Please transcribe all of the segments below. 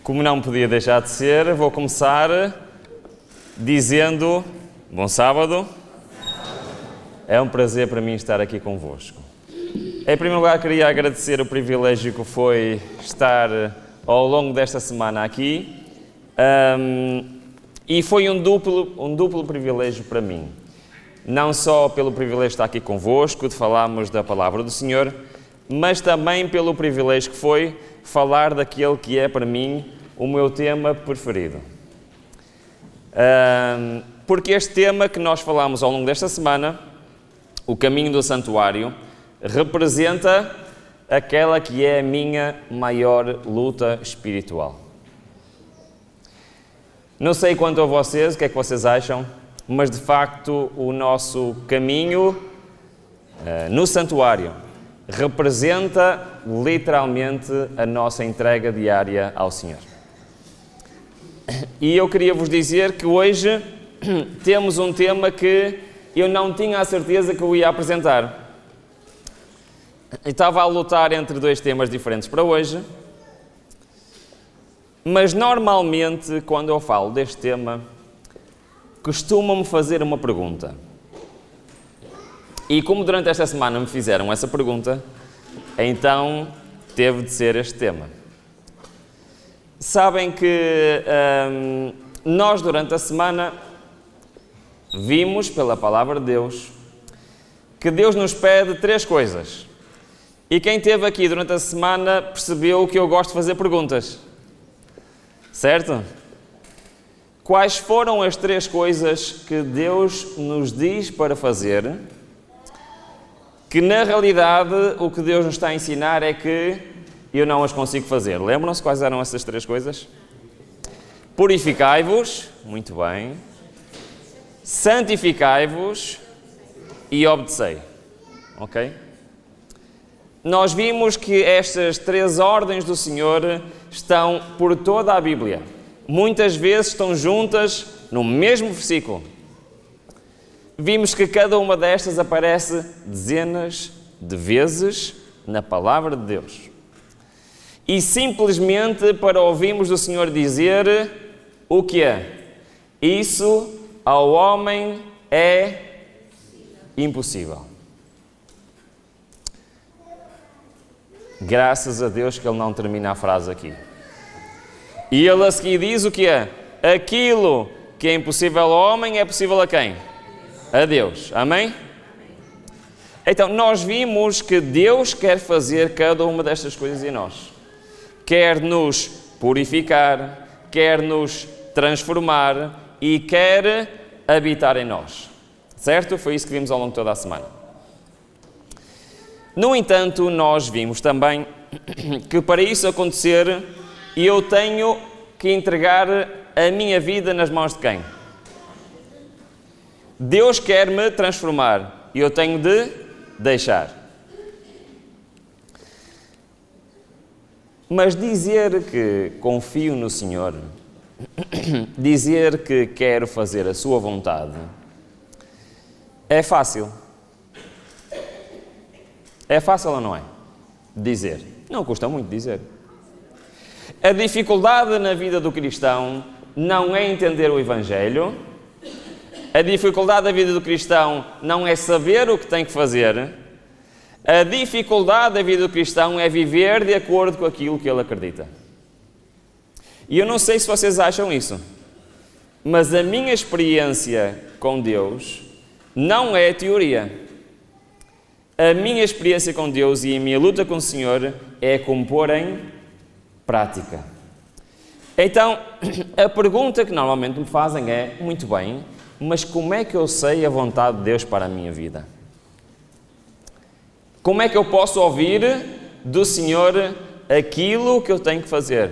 Como não podia deixar de ser, vou começar dizendo bom sábado. É um prazer para mim estar aqui convosco. Em primeiro lugar, queria agradecer o privilégio que foi estar ao longo desta semana aqui. E foi um duplo privilégio para mim. Não só pelo privilégio de estar aqui convosco, de falarmos da palavra do Senhor, mas também pelo privilégio que foi falar daquele que é para mim o meu tema preferido. Porque este tema que nós falamos ao longo desta semana, o caminho do santuário, representa aquela que é a minha maior luta espiritual. Não sei quanto a vocês, o que é que vocês acham, mas de facto o nosso caminho no santuário representa literalmente a nossa entrega diária ao Senhor. E eu queria vos dizer que hoje temos um tema que eu não tinha a certeza que eu ia apresentar. Eu estava a lutar entre dois temas diferentes para hoje, mas normalmente quando eu falo deste tema, costumam-me fazer uma pergunta. E como durante esta semana me fizeram essa pergunta, então teve de ser este tema. Sabem que nós durante a semana vimos pela palavra de Deus que Deus nos pede 3 coisas. E quem esteve aqui durante a semana percebeu que eu gosto de fazer perguntas. Certo? Quais foram as 3 coisas que Deus nos diz para fazer, que na realidade o que Deus nos está a ensinar é que eu não as consigo fazer? Lembram-se quais eram essas 3 coisas? Purificai-vos, muito bem, santificai-vos e obedecei. Ok? Nós vimos que estas 3 ordens do Senhor estão por toda a Bíblia. Muitas vezes estão juntas no mesmo versículo. Vimos que cada uma destas aparece dezenas de vezes na palavra de Deus. E simplesmente para ouvirmos o Senhor dizer o que é? Isso ao homem é impossível. Graças a Deus que ele não termina a frase aqui. E ele a seguir diz o que é? Aquilo que é impossível ao homem é possível a quem? A Deus. Amém? Então, nós vimos que Deus quer fazer cada uma destas coisas em nós. Quer nos purificar, quer nos transformar e quer habitar em nós. Certo? Foi isso que vimos ao longo de toda a semana. No entanto, nós vimos também que para isso acontecer, eu tenho que entregar a minha vida nas mãos de quem? Deus quer me transformar e eu tenho de deixar. Mas dizer que confio no Senhor, dizer que quero fazer a sua vontade, é fácil. É fácil ou não é? Dizer. Não custa muito dizer. A dificuldade na vida do cristão não é entender o Evangelho. A dificuldade da vida do cristão não é saber o que tem que fazer. A dificuldade da vida do cristão é viver de acordo com aquilo que ele acredita. E eu não sei se vocês acham isso, mas a minha experiência com Deus não é teoria. A minha experiência com Deus e a minha luta com o Senhor é como pôr em prática. Então, a pergunta que normalmente me fazem é, muito bem, mas como é que eu sei a vontade de Deus para a minha vida? Como é que eu posso ouvir do Senhor aquilo que eu tenho que fazer?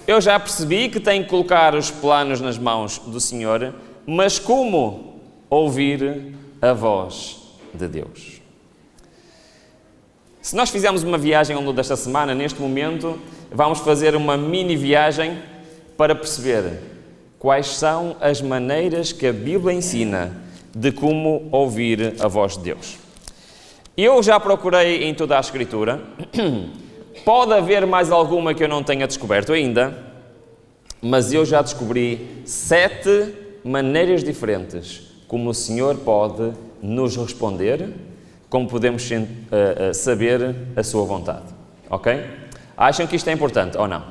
Eu já percebi que tenho que colocar os planos nas mãos do Senhor, mas como ouvir a voz de Deus? Se nós fizermos uma viagem ao longo desta semana, neste momento, vamos fazer uma mini viagem para perceber quais são as maneiras que a Bíblia ensina de como ouvir a voz de Deus. Eu já procurei em toda a Escritura, pode haver mais alguma que eu não tenha descoberto ainda, mas eu já descobri 7 maneiras diferentes como o Senhor pode nos responder, como podemos saber a sua vontade. Ok? Acham que isto é importante ou não?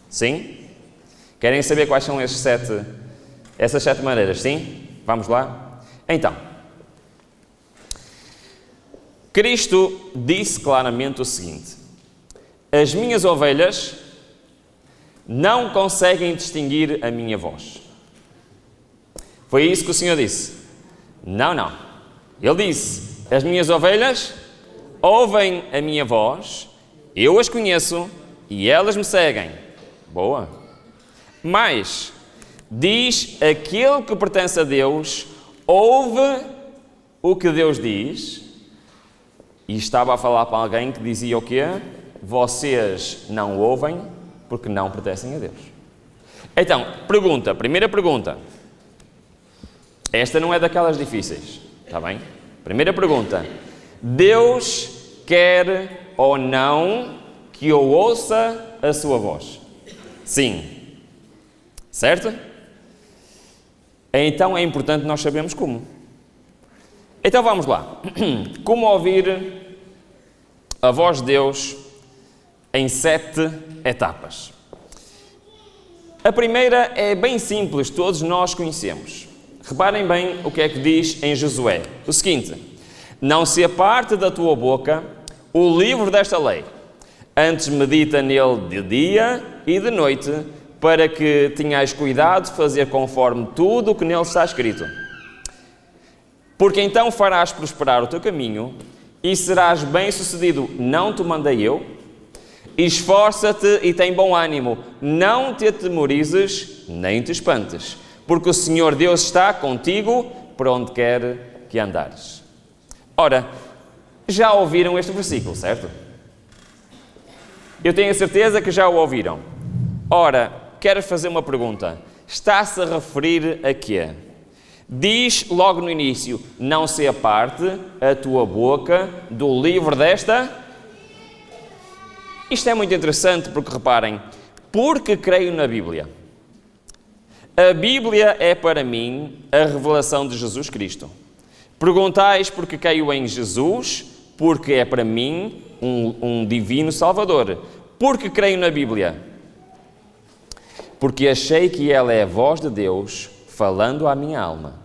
Sim? Querem saber quais são essas 7 maneiras? Sim? Vamos lá? Então, Cristo disse claramente o seguinte: as minhas ovelhas não conseguem distinguir a minha voz. Foi isso que o Senhor disse? Não. Ele disse: as minhas ovelhas ouvem a minha voz, eu as conheço e elas me seguem. Boa. Mas diz: aquele que pertence a Deus ouve o que Deus diz. E estava a falar para alguém que dizia o quê? Vocês não ouvem porque não pertencem a Deus. Então, primeira pergunta. Esta não é daquelas difíceis, está bem? Primeira pergunta. Deus quer ou não que eu ouça a sua voz? Sim. Certo? Então é importante nós sabermos como. Então vamos lá. Como ouvir a voz de Deus em 7 etapas. A primeira é bem simples, todos nós conhecemos. Reparem bem o que é que diz em Josué. O seguinte: não se aparte da tua boca o livro desta lei, antes medita nele de dia e de noite, para que tenhais cuidado de fazer conforme tudo o que nele está escrito. Porque então farás prosperar o teu caminho e serás bem-sucedido. Não te mandei eu? Esforça-te e tem bom ânimo. Não te atemorizes, nem te espantes, porque o Senhor Deus está contigo por onde quer que andares. Ora, já ouviram este versículo, certo? Eu tenho a certeza que já o ouviram. Ora, quero fazer uma pergunta. Está-se a referir a quê? Diz logo no início: não se aparte a tua boca do livro desta. Isto é muito interessante porque, reparem, porque creio na Bíblia. A Bíblia é para mim a revelação de Jesus Cristo. Perguntais porque creio em Jesus, porque é para mim um divino Salvador. Porque creio na Bíblia. Porque achei que ela é a voz de Deus falando à minha alma.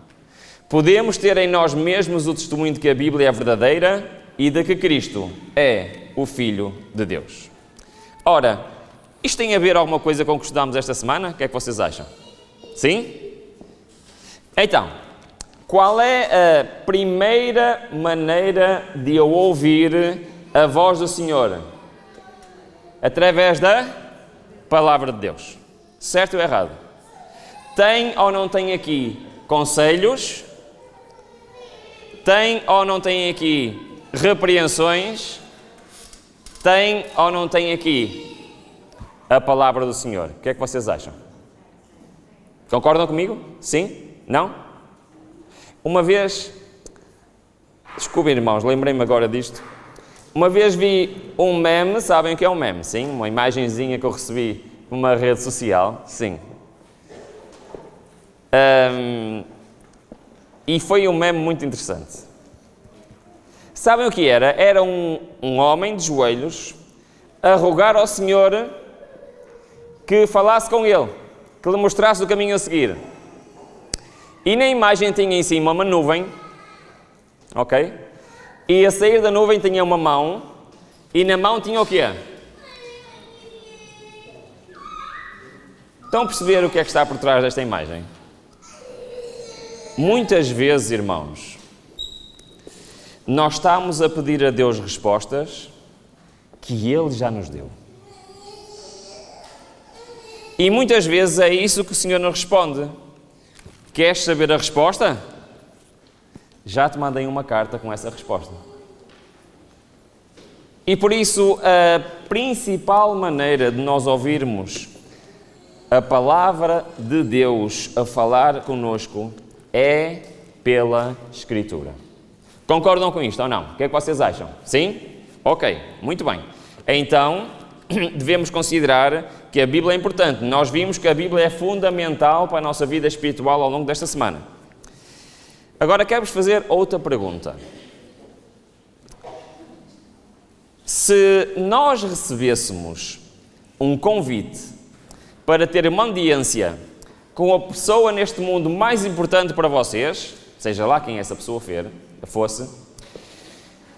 Podemos ter em nós mesmos o testemunho de que a Bíblia é verdadeira e de que Cristo é o Filho de Deus. Ora, isto tem a ver alguma coisa com o que estudámos esta semana? O que é que vocês acham? Sim? Então, qual é a primeira maneira de eu ouvir a voz do Senhor? Através da Palavra de Deus. Certo ou errado? Tem ou não tem aqui conselhos? Tem ou não tem aqui repreensões? Tem ou não tem aqui a palavra do Senhor? O que é que vocês acham? Concordam comigo? Sim? Não? Uma vez, desculpem irmãos, lembrei-me agora disto. Uma vez vi um meme, sabem o que é um meme? Sim? Uma imagenzinha que eu recebi numa rede social. Sim. E foi um meme muito interessante. Sabem o que era? Era um homem de joelhos a rogar ao Senhor que falasse com ele, que lhe mostrasse o caminho a seguir. E na imagem tinha em cima uma nuvem, ok? E a sair da nuvem tinha uma mão, e na mão tinha o quê? Estão a perceber o que é que está por trás desta imagem? Muitas vezes, irmãos, nós estamos a pedir a Deus respostas que Ele já nos deu. E muitas vezes é isso que o Senhor nos responde. Queres saber a resposta? Já te mandei uma carta com essa resposta. E por isso, a principal maneira de nós ouvirmos a palavra de Deus a falar conosco é pela Escritura. Concordam com isto ou não? O que é que vocês acham? Sim? Ok, muito bem. Então, devemos considerar que a Bíblia é importante. Nós vimos que a Bíblia é fundamental para a nossa vida espiritual ao longo desta semana. Agora quero-vos fazer outra pergunta. Se nós recebêssemos um convite para ter uma audiência com a pessoa neste mundo mais importante para vocês, seja lá quem essa pessoa fosse,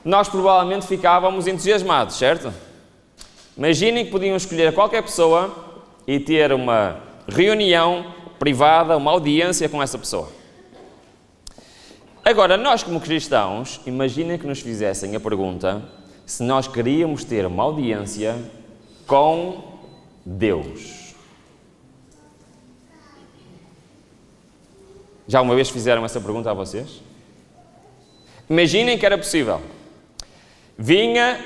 nós provavelmente ficávamos entusiasmados, certo? Imaginem que podiam escolher qualquer pessoa e ter uma reunião privada, uma audiência com essa pessoa. Agora, nós como cristãos, imaginem que nos fizessem a pergunta se nós queríamos ter uma audiência com Deus. Já uma vez fizeram essa pergunta a vocês? Imaginem que era possível. Vinha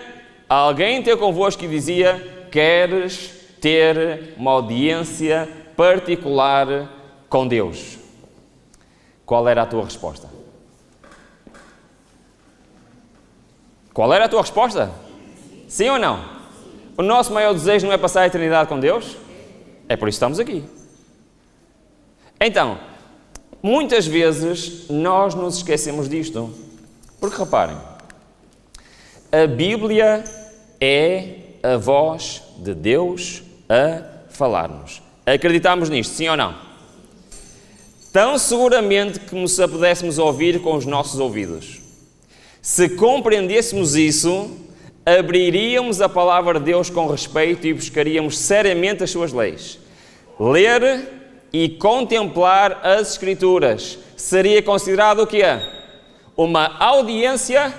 alguém ter convosco e dizia: queres ter uma audiência particular com Deus? Qual era a tua resposta? Qual era a tua resposta? Sim ou não? O nosso maior desejo não é passar a eternidade com Deus? É por isso que estamos aqui. Então, muitas vezes nós nos esquecemos disto. Porque reparem, a Bíblia é a voz de Deus a falar-nos. Acreditamos nisto, sim ou não? Tão seguramente como se a pudéssemos ouvir com os nossos ouvidos. Se compreendêssemos isso, abriríamos a palavra de Deus com respeito e buscaríamos seriamente as suas leis. Ler e contemplar as Escrituras seria considerado o quê? Uma audiência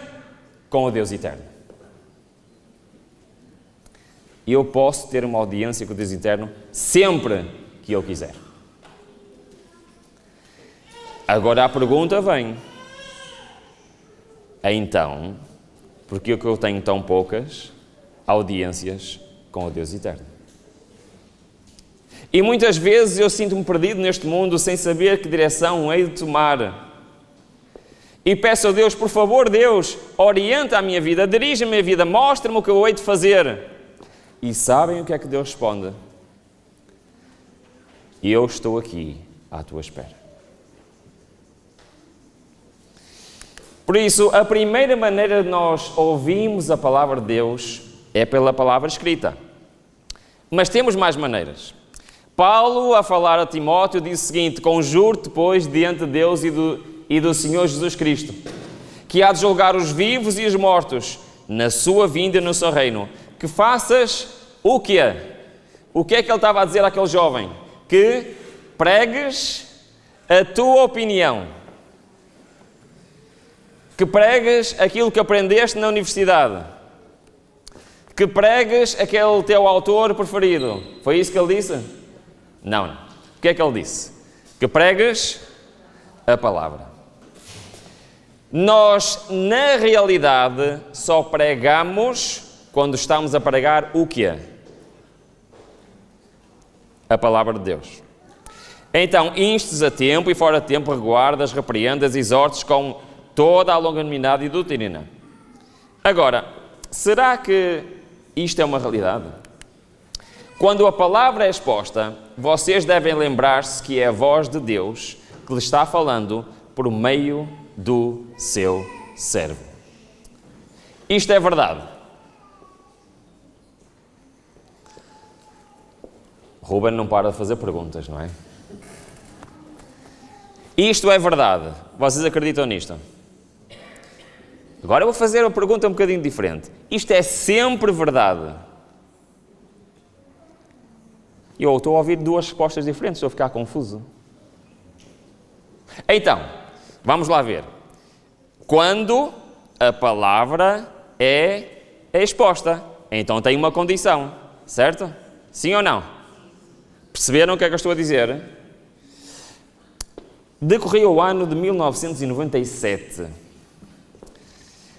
com o Deus eterno. Eu posso ter uma audiência com o Deus eterno sempre que eu quiser. Agora a pergunta vem: então, por que eu tenho tão poucas audiências com o Deus eterno? E muitas vezes eu sinto-me perdido neste mundo sem saber que direção hei de tomar. E peço a Deus, por favor, Deus, orienta a minha vida, dirige a minha vida, mostra-me o que eu hei de fazer. E sabem o que é que Deus responde? Eu estou aqui à tua espera. Por isso, a primeira maneira de nós ouvirmos a palavra de Deus é pela palavra escrita. Mas temos mais maneiras. Paulo, a falar a Timóteo, diz o seguinte: conjuro-te, pois, diante de Deus e do Senhor Jesus Cristo, que há de julgar os vivos e os mortos, na sua vinda e no seu reino, que faças o quê? O que é que ele estava a dizer àquele jovem? Que pregues a tua opinião. Que pregues aquilo que aprendeste na universidade. Que pregues aquele teu autor preferido. Foi isso que ele disse? Não. O que é que ele disse? Que pregues a palavra. Nós, na realidade, só pregamos quando estamos a pregar o quê? A palavra de Deus. Então, instes a tempo e fora de tempo, reguardas, repreendas, exortes com toda a longanimidade e doutrina. Agora, será que isto é uma realidade? Quando a palavra é exposta, vocês devem lembrar-se que é a voz de Deus que lhe está falando por meio do seu servo. Isto é verdade. Ruben não para de fazer perguntas, não é? Isto é verdade. Vocês acreditam nisto? Agora eu vou fazer uma pergunta um bocadinho diferente. Isto é sempre verdade? Eu estou a ouvir duas respostas diferentes, estou a ficar confuso. Então, vamos lá ver. Quando a palavra é exposta, então tem uma condição, certo? Sim ou não? Perceberam o que é que eu estou a dizer? Decorria o ano de 1997.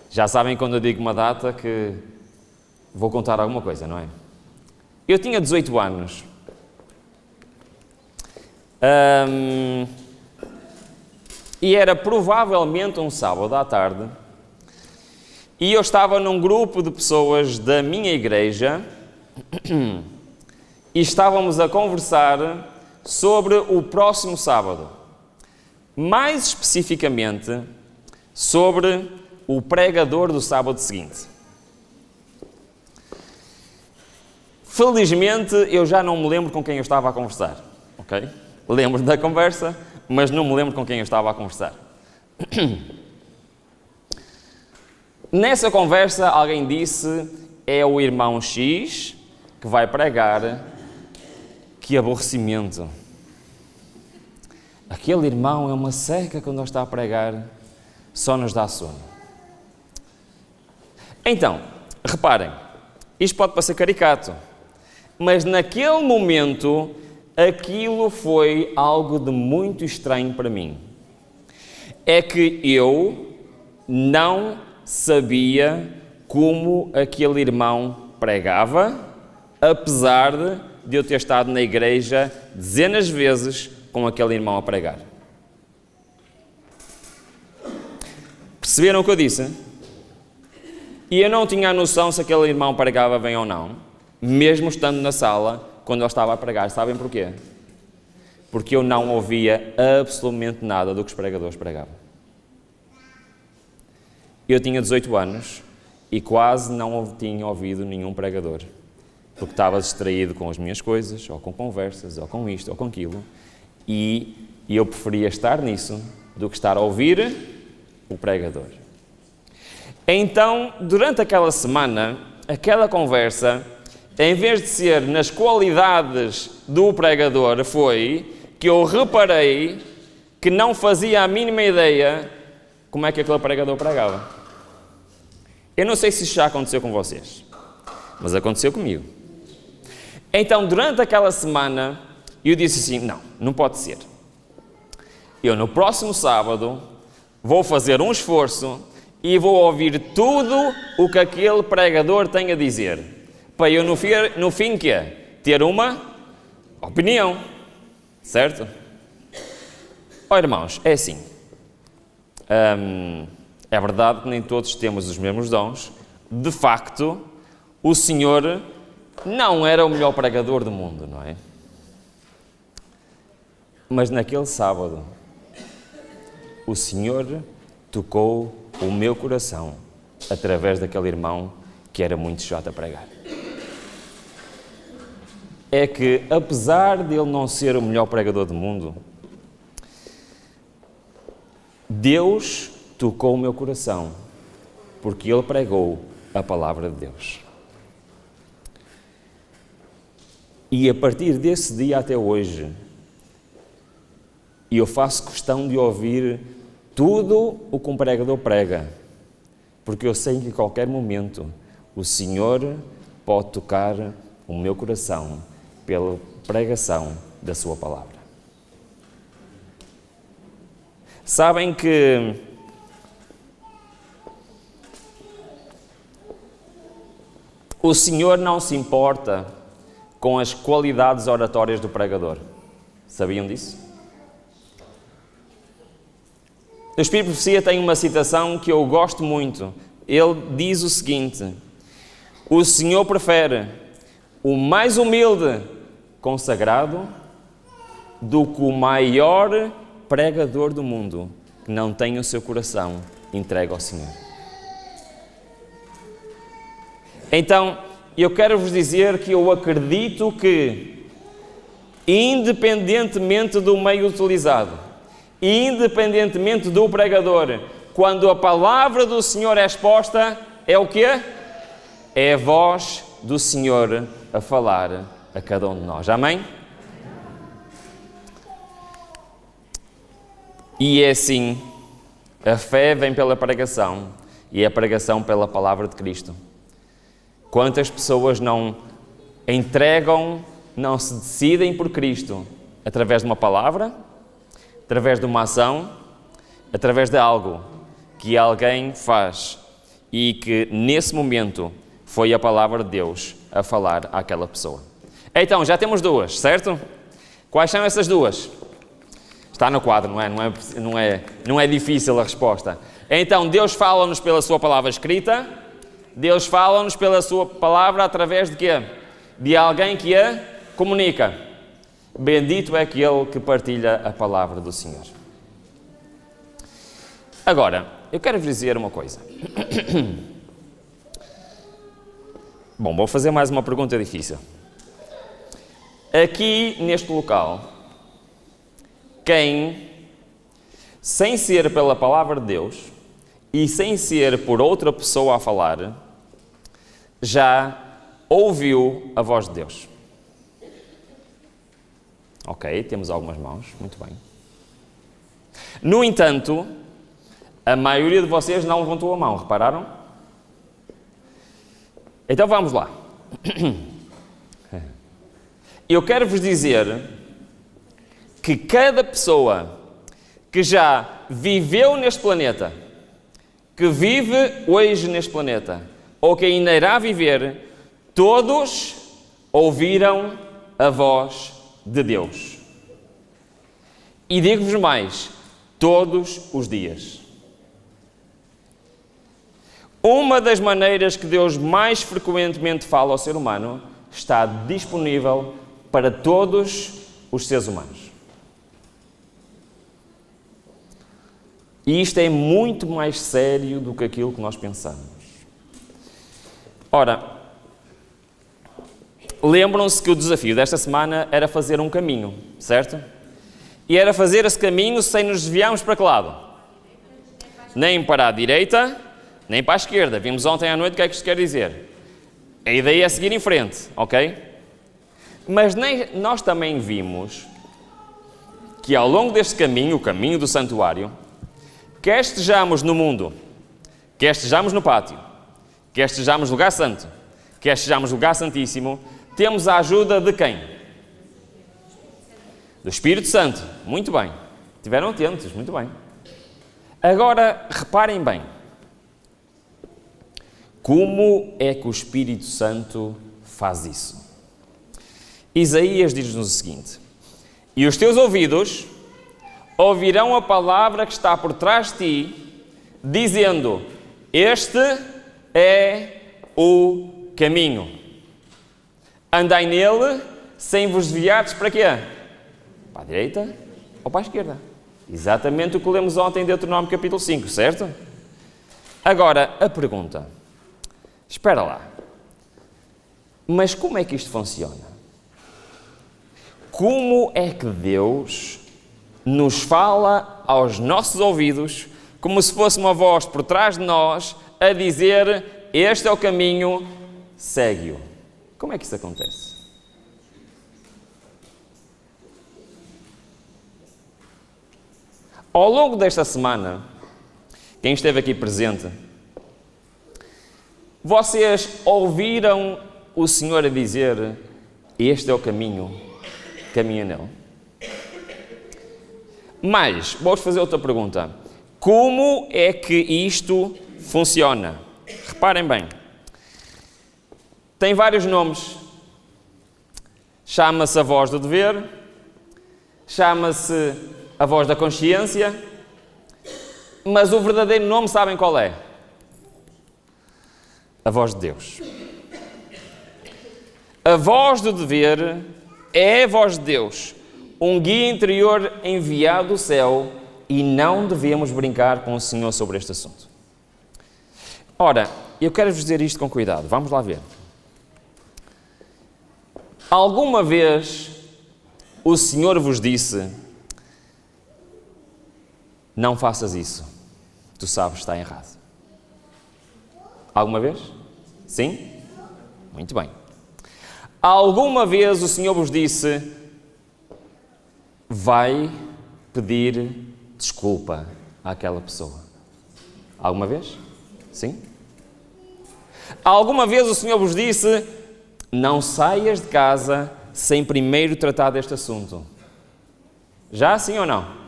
Já sabem quando eu digo uma data que vou contar alguma coisa, não é? Eu tinha 18 anos. E era provavelmente um sábado à tarde. E eu estava num grupo de pessoas da minha igreja e estávamos a conversar sobre o próximo sábado. Mais especificamente, sobre o pregador do sábado seguinte. Felizmente, eu já não me lembro com quem eu estava a conversar, ok? Lembro da conversa, mas não me lembro com quem eu estava a conversar. Nessa conversa, alguém disse, é o irmão X que vai pregar. Que aborrecimento. Aquele irmão é uma seca quando está a pregar, só nos dá sono. Então, reparem, isto pode parecer caricato, mas naquele momento, aquilo foi algo de muito estranho para mim. É que eu não sabia como aquele irmão pregava, apesar de eu ter estado na igreja dezenas de vezes com aquele irmão a pregar. Perceberam o que eu disse? E eu não tinha a noção se aquele irmão pregava bem ou não, mesmo estando na sala, quando ele estava a pregar. Sabem porquê? Porque eu não ouvia absolutamente nada do que os pregadores pregavam. Eu tinha 18 anos e quase não tinha ouvido nenhum pregador, porque estava distraído com as minhas coisas, ou com conversas, ou com isto, ou com aquilo, e eu preferia estar nisso do que estar a ouvir o pregador. Então, durante aquela semana, aquela conversa, em vez de ser nas qualidades do pregador, foi que eu reparei que não fazia a mínima ideia como é que aquele pregador pregava. Eu não sei se isso já aconteceu com vocês, mas aconteceu comigo. Então, durante aquela semana, eu disse assim, não pode ser. Eu, no próximo sábado, vou fazer um esforço e vou ouvir tudo o que aquele pregador tem a dizer, para eu, no fim, quê? Ter uma opinião, certo? Ó, irmãos, é assim. É verdade que nem todos temos os mesmos dons. De facto, o Senhor não era o melhor pregador do mundo, não é? Mas naquele sábado, o Senhor tocou o meu coração através daquele irmão que era muito chato a pregar. É que, apesar de ele não ser o melhor pregador do mundo, Deus tocou o meu coração, porque ele pregou a palavra de Deus. E a partir desse dia até hoje, eu faço questão de ouvir tudo o que um pregador prega, porque eu sei que em qualquer momento o Senhor pode tocar o meu coração pela pregação da sua palavra. Sabem que o Senhor não se importa com as qualidades oratórias do pregador. Sabiam disso? O Espírito de Profecia tem uma citação que eu gosto muito. Ele diz o seguinte: o Senhor prefere o mais humilde consagrado do que o maior pregador do mundo que não tem o seu coração entregue ao Senhor. Então, eu quero vos dizer que eu acredito que, independentemente do meio utilizado, independentemente do pregador, quando a palavra do Senhor é exposta, é o quê? É a voz do Senhor a falar a cada um de nós. Amém? E é assim, a fé vem pela pregação e a pregação pela palavra de Cristo. Quantas pessoas não entregam, não se decidem por Cristo através de uma palavra, através de uma ação, através de algo que alguém faz e que nesse momento foi a palavra de Deus a falar àquela pessoa. Então, já temos duas, certo? Quais são essas duas? Está no quadro, não é difícil a resposta. Então, Deus fala-nos pela sua palavra escrita, Deus fala-nos pela sua palavra através de quê? de alguém que a comunica. Bendito é aquele que partilha a palavra do Senhor. Agora, eu quero vos dizer uma coisa. Bom, vou fazer mais uma pergunta difícil. Aqui, neste local, quem, sem ser pela palavra de Deus e sem ser por outra pessoa a falar, já ouviu a voz de Deus? Ok, temos algumas mãos, muito bem. No entanto, a maioria de vocês não levantou a mão, repararam? Então vamos lá. Eu quero vos dizer que cada pessoa que já viveu neste planeta, que vive hoje neste planeta, ou que ainda irá viver, todos ouviram a voz de Deus. E digo-vos mais, todos os dias. Uma das maneiras que Deus mais frequentemente fala ao ser humano está disponível para todos os seres humanos. E isto é muito mais sério do que aquilo que nós pensamos. Ora, lembram-se que o desafio desta semana era fazer um caminho, certo? E era fazer esse caminho sem nos desviarmos para que lado? Nem para a direita, nem para a esquerda. Vimos ontem à noite o que é que isto quer dizer. A ideia é seguir em frente, ok? Mas nós também vimos que ao longo deste caminho, o caminho do santuário, quer estejamos no mundo, quer estejamos no pátio, quer estejamos no lugar santo, quer estejamos no lugar santíssimo, temos a ajuda de quem? Do Espírito Santo. Muito bem. Estiveram atentos, muito bem. Agora, reparem bem. Como é que o Espírito Santo faz isso? Isaías diz-nos o seguinte: e os teus ouvidos ouvirão a palavra que está por trás de ti, dizendo, este é o caminho. Andai nele, sem vos desviardes para quê? Para a direita ou para a esquerda. Exatamente o que lemos ontem em Deuteronômio capítulo 5, certo? Agora, a pergunta. Espera lá. Mas como é que isto funciona? Como é que Deus nos fala aos nossos ouvidos, como se fosse uma voz por trás de nós, a dizer, este é o caminho, segue-o? Como é que isso acontece? Ao longo desta semana, quem esteve aqui presente, vocês ouviram o Senhor a dizer, este é o caminho, caminha nele. Mas, vou-vos fazer outra pergunta. Como é que isto funciona? Reparem bem. Tem vários nomes. Chama-se a voz do dever, chama-se a voz da consciência, mas o verdadeiro nome sabem qual é? A voz de Deus. A voz do dever é a voz de Deus, um guia interior enviado do céu, e não devemos brincar com o Senhor sobre este assunto. Ora, eu quero-vos dizer isto com cuidado, vamos lá ver. Alguma vez o Senhor vos disse, não faças isso, tu sabes que está errado. Alguma vez? Sim? Muito bem. Alguma vez o Senhor vos disse, vai pedir desculpa àquela pessoa? Alguma vez? Sim? Alguma vez o Senhor vos disse, não saias de casa sem primeiro tratar deste assunto? Já sim ou não?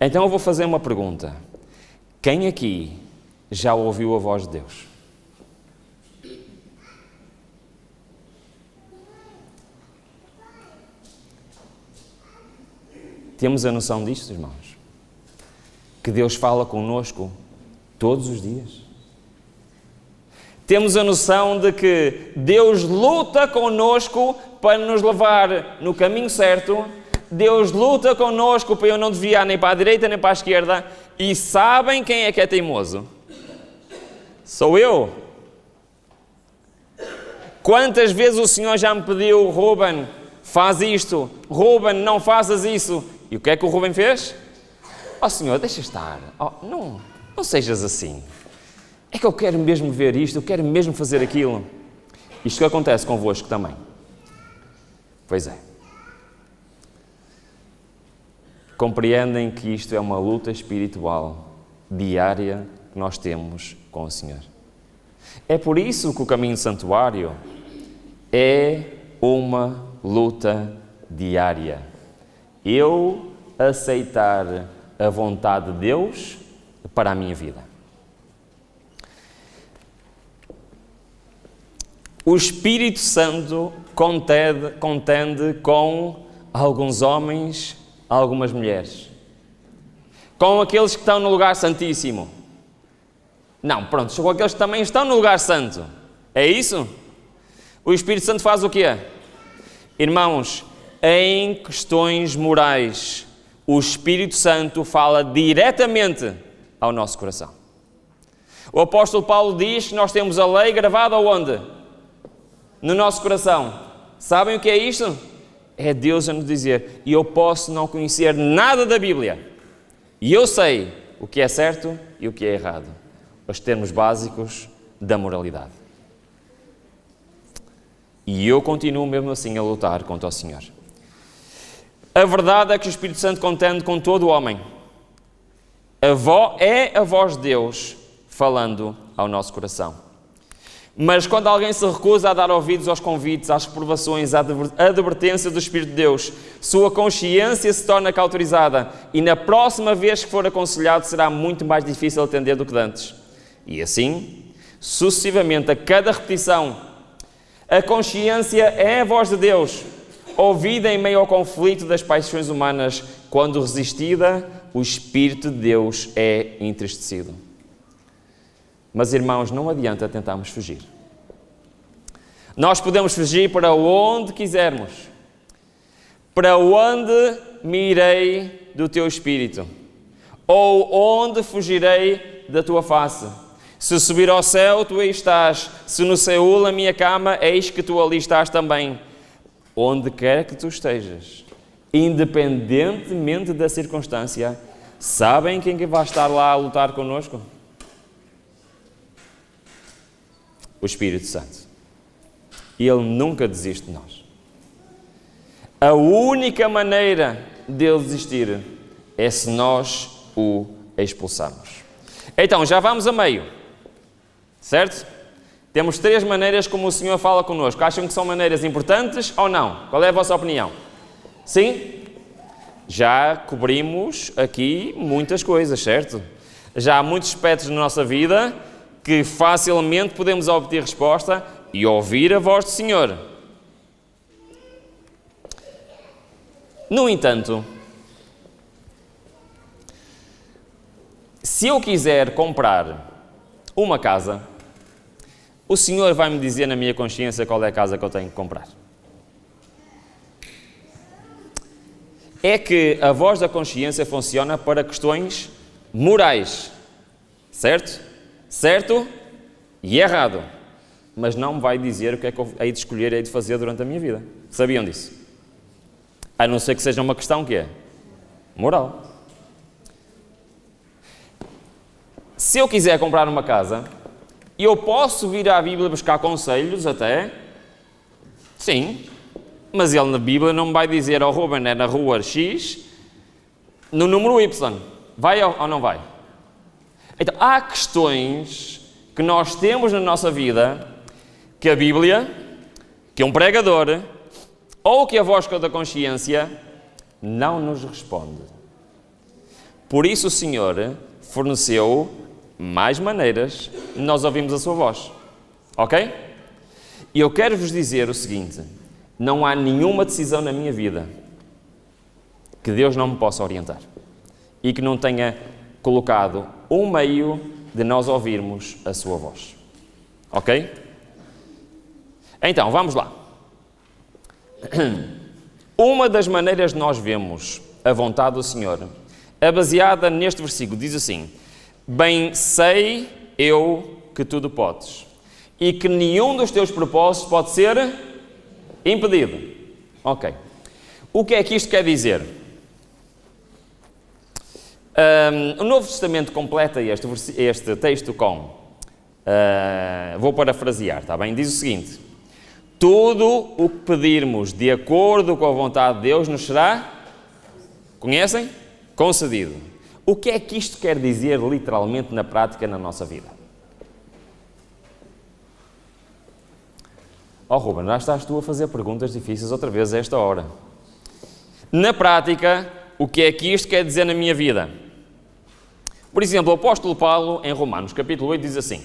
Então eu vou fazer uma pergunta. Quem aqui já ouviu a voz de Deus? Temos a noção disto, irmãos? Que Deus fala connosco todos os dias. Temos a noção de que Deus luta connosco para nos levar no caminho certo. Deus luta connosco para eu não desviar nem para a direita nem para a esquerda. E sabem quem é que é teimoso? Sou eu. Quantas vezes o Senhor já me pediu: Ruben, faz isto. Ruben, não faças isso. E o que é que o Ruben fez? Oh Senhor, deixa estar. Oh, não sejas assim. É que eu quero mesmo ver isto, eu quero mesmo fazer aquilo. Isto que acontece convosco também. Pois é. Compreendem que isto é uma luta espiritual diária que nós temos com o Senhor. É por isso que o caminho do santuário é uma luta diária. Eu aceitar a vontade de Deus para a minha vida. O Espírito Santo contende com alguns homens, algumas mulheres. Com aqueles que estão no lugar santíssimo. Não, pronto, com aqueles que também estão no lugar santo. É isso? O Espírito Santo faz o quê? Irmãos, em questões morais, o Espírito Santo fala diretamente ao nosso coração. O apóstolo Paulo diz que nós temos a lei gravada onde? No nosso coração. Sabem o que é isto? É Deus a nos dizer: e eu posso não conhecer nada da Bíblia, e eu sei o que é certo e o que é errado. Os termos básicos da moralidade. E eu continuo mesmo assim a lutar contra o Senhor. A verdade é que o Espírito Santo contende com todo o homem. É a voz de Deus falando ao nosso coração. Mas quando alguém se recusa a dar ouvidos aos convites, às reprovações, à advertência do Espírito de Deus, sua consciência se torna cauterizada e na próxima vez que for aconselhado será muito mais difícil atender do que antes. E assim, sucessivamente, a cada repetição, a consciência é a voz de Deus, ouvida em meio ao conflito das paixões humanas. Quando resistida, o Espírito de Deus é entristecido. Mas, irmãos, não adianta tentarmos fugir. Nós podemos fugir para onde quisermos. Para onde me irei do teu Espírito? Ou onde fugirei da tua face? Se subir ao céu, tu aí estás. Se no Seul a minha cama, eis que tu ali estás também. Onde quer que tu estejas, independentemente da circunstância, sabem quem que vai estar lá a lutar connosco? O Espírito Santo. E Ele nunca desiste de nós. A única maneira dele desistir é se nós o expulsarmos. Então, já vamos a meio. Certo? Temos 3 maneiras como o Senhor fala connosco. Acham que são maneiras importantes ou não? Qual é a vossa opinião? Sim? Já cobrimos aqui muitas coisas, certo? Já há muitos aspectos na nossa vida que facilmente podemos obter resposta e ouvir a voz do Senhor. No entanto, se eu quiser comprar uma casa, o Senhor vai me dizer na minha consciência qual é a casa que eu tenho que comprar. É que a voz da consciência funciona para questões morais, certo? Certo e errado. Mas não me vai dizer o que é que eu hei de escolher e hei de fazer durante a minha vida. Sabiam disso? A não ser que seja uma questão que é moral. Se eu quiser comprar uma casa, eu posso vir à Bíblia buscar conselhos até? Sim. Mas ele na Bíblia não me vai dizer ao Ruben é na rua X, no número Y. Vai ou não vai? Então, há questões que nós temos na nossa vida que a Bíblia, que um pregador ou que a voz da consciência não nos responde. Por isso o Senhor forneceu mais maneiras de nós ouvirmos a sua voz. Ok? E eu quero vos dizer o seguinte: não há nenhuma decisão na minha vida que Deus não me possa orientar e que não tenha colocado um meio de nós ouvirmos a sua voz. Ok? Então, vamos lá. Uma das maneiras de nós vemos a vontade do Senhor é baseada neste versículo. Diz assim: bem sei eu que tudo podes e que nenhum dos teus propósitos pode ser impedido. Ok. O que é que isto quer dizer? O Novo Testamento completa este texto com, vou parafrasear, está bem? Diz o seguinte: tudo o que pedirmos de acordo com a vontade de Deus nos será, conhecem? Concedido. O que é que isto quer dizer literalmente na prática na nossa vida? Oh Ruben, já estás tu a fazer perguntas difíceis outra vez a esta hora. Na prática, o que é que isto quer dizer na minha vida? Por exemplo, o apóstolo Paulo, em Romanos, capítulo 8, diz assim: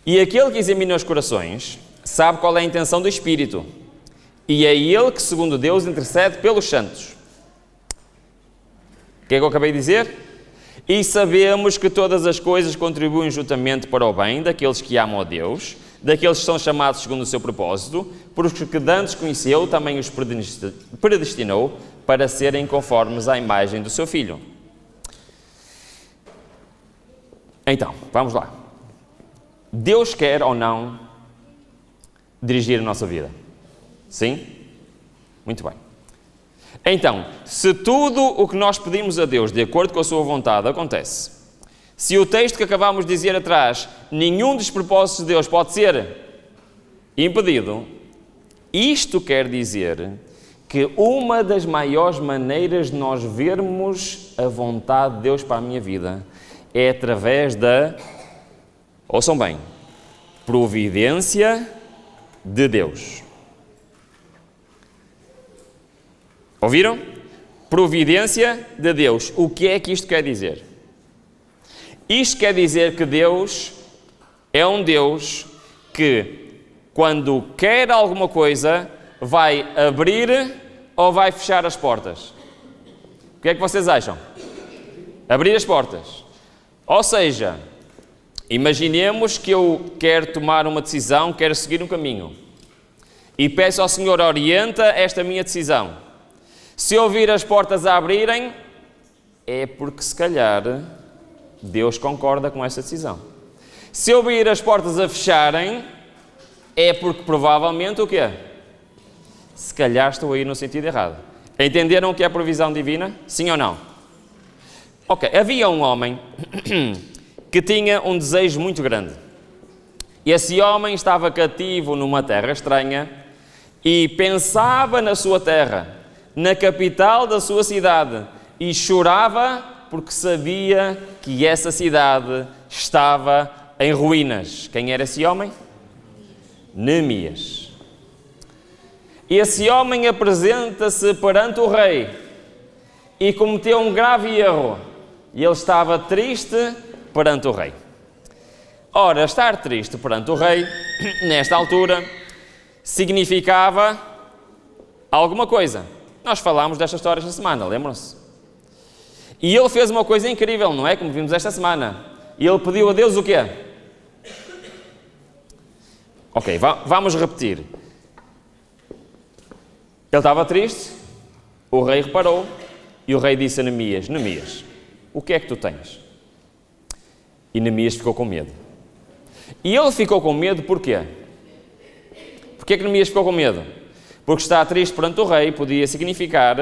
e aquele que examina os corações sabe qual é a intenção do Espírito, e é ele que, segundo Deus, intercede pelos santos. O que é que eu acabei de dizer? E sabemos que todas as coisas contribuem juntamente para o bem daqueles que amam a Deus, daqueles que são chamados segundo o seu propósito, porque que dantes conheceu, também os predestinou para serem conformes à imagem do seu Filho. Então, vamos lá. Deus quer ou não dirigir a nossa vida? Sim? Muito bem. Então, se tudo o que nós pedimos a Deus de acordo com a sua vontade acontece, se o texto que acabámos de dizer atrás, nenhum dos propósitos de Deus pode ser impedido, isto quer dizer que uma das maiores maneiras de nós vermos a vontade de Deus para a minha vida é através da, ouçam bem, providência de Deus. Ouviram? Providência de Deus. O que é que isto quer dizer? Isto quer dizer que Deus é um Deus que, quando quer alguma coisa, vai abrir ou vai fechar as portas. O que é que vocês acham? Abrir as portas. Ou seja, imaginemos que eu quero tomar uma decisão, quero seguir um caminho. E peço ao Senhor, orienta esta minha decisão. Se eu vir as portas a abrirem, é porque se calhar Deus concorda com essa decisão. Se eu vir as portas a fecharem, é porque provavelmente o quê? Se calhar estou aí no sentido errado. Entenderam o que é a provisão divina? Sim ou não? Ok, havia um homem que tinha um desejo muito grande. Esse homem estava cativo numa terra estranha e pensava na sua terra, na capital da sua cidade, e chorava porque sabia que essa cidade estava em ruínas. Quem era esse homem? Neemias. Esse homem apresenta-se perante o rei e cometeu um grave erro. E ele estava triste perante o rei. Ora, estar triste perante o rei, nesta altura, significava alguma coisa. Nós falámos desta história esta semana, lembram-se? E ele fez uma coisa incrível, não é? Como vimos esta semana. E ele pediu a Deus o quê? Ok, vamos repetir. Ele estava triste, o rei reparou, e o rei disse a Neemias: Neemias, o que é que tu tens? E Neemias ficou com medo. E ele ficou com medo porquê? Porquê que Neemias ficou com medo? Porque estar triste perante o rei podia significar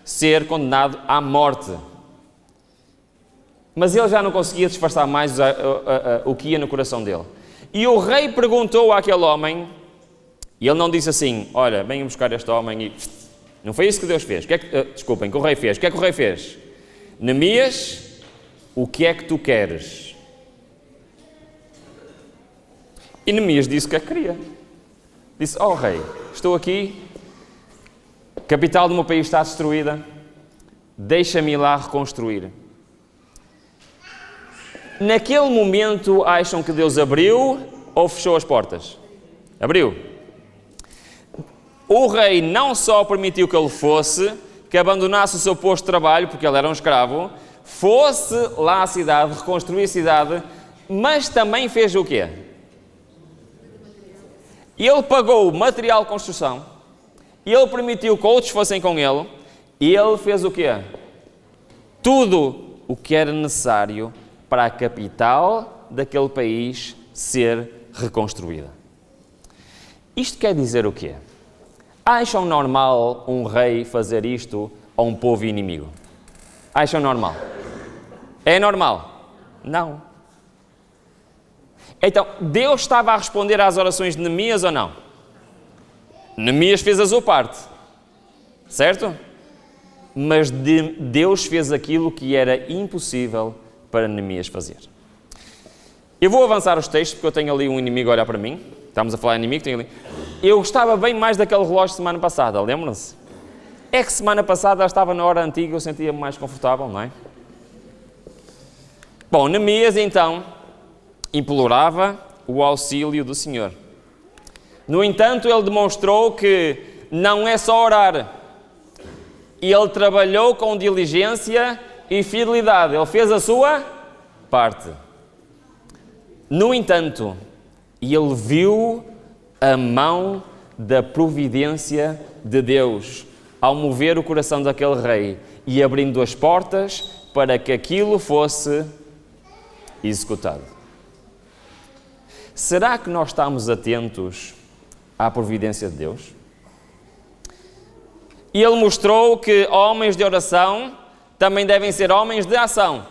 ser condenado à morte. Mas ele já não conseguia disfarçar mais o que ia no coração dele. E o rei perguntou àquele homem, e ele não disse assim: olha, venham buscar este homem e... Não foi isso que Deus fez. Desculpem, que o rei fez. O que é que o rei fez? Neemias, o que é que tu queres? E Neemias disse o que é que queria. Disse: ó rei, estou aqui, a capital do meu país está destruída, deixa-me ir lá reconstruir. Naquele momento, acham que Deus abriu ou fechou as portas? Abriu. O rei não só permitiu que ele fosse, que abandonasse o seu posto de trabalho, porque ele era um escravo, fosse lá à cidade, reconstruir a cidade, mas também fez o quê? Ele pagou o material de construção, ele permitiu que outros fossem com ele, e ele fez o quê? Tudo o que era necessário para a capital daquele país ser reconstruída. Isto quer dizer o quê? Acham normal um rei fazer isto a um povo inimigo? Acham normal? É normal? Não. Então, Deus estava a responder às orações de Neemias ou não? Neemias fez a sua parte, certo? Mas Deus fez aquilo que era impossível para Neemias fazer. Eu vou avançar os textos, porque eu tenho ali um inimigo a olhar para mim. Estamos a falar de inimigo, tenho ali. Eu gostava bem mais daquele relógio de semana passada, lembram-se? É que semana passada estava na hora antiga, eu sentia-me mais confortável, não é? Bom, Neemias então implorava o auxílio do Senhor. No entanto, ele demonstrou que não é só orar. Ele trabalhou com diligência e fidelidade. Ele fez a sua parte. No entanto, ele viu a mão da providência de Deus ao mover o coração daquele rei e abrindo as portas para que aquilo fosse executado. Será que nós estamos atentos à providência de Deus? E ele mostrou que homens de oração também devem ser homens de ação.